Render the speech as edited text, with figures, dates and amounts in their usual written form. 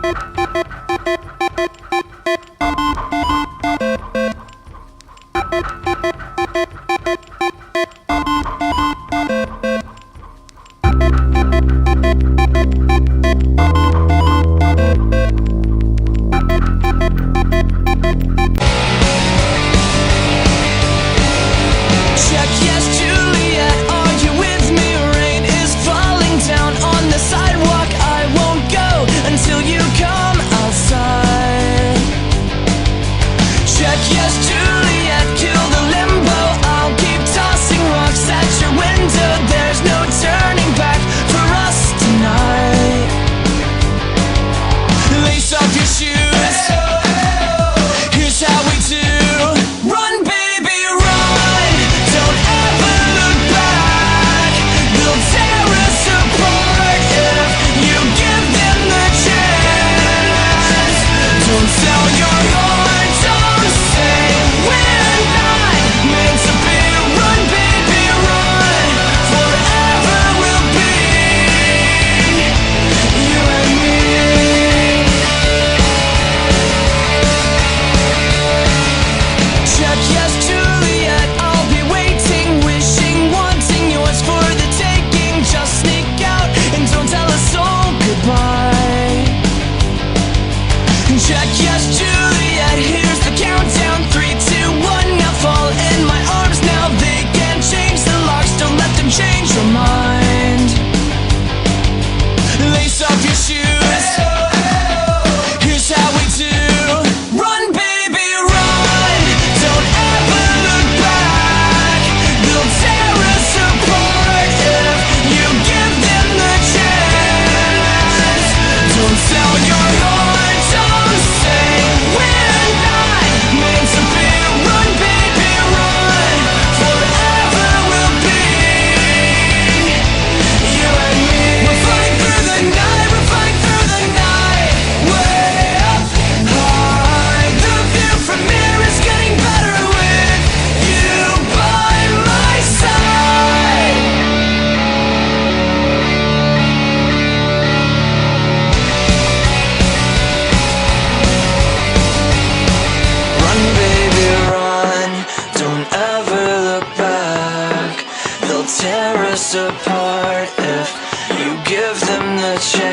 Check yes, Juliet, are you with me? Rain is falling down on the sidewalk. I won't go until you come outside. Check yes, Juliet, kill the limbo. I'll keep tossing rocks at your window. There's no turning back for us tonight. Lace up your shoes, here's how we do. Run, baby, run. Don't ever look back. They'll tear us apart if you give them the chance. Don't sell your heart, don't say we're not meant to be. Run, baby, run. Forever we'll be you and me. Check yes, Juliet, I'll be waiting, wishing, wanting yours for the taking. Just sneak out and don't tell a soul goodbye. Check yes, Juliet, here's the countdown. 3, 2, 1, now fall in my arms now. They can't change the locks, don't let them change your mind. Lace up your shoes, here's how we do. Run, baby, run. Don't ever look back. They'll tear us apart if you give them the chance. Don't sell your heart, don't say we're not meant to be. Run, baby, run. Forever we'll be you and me. We're flying through the night, we're flying through the night. Way up high, the view from here is getting better with you by my side. Run, baby, run. Don't ever look back. They'll tear us apart if you give them the chance.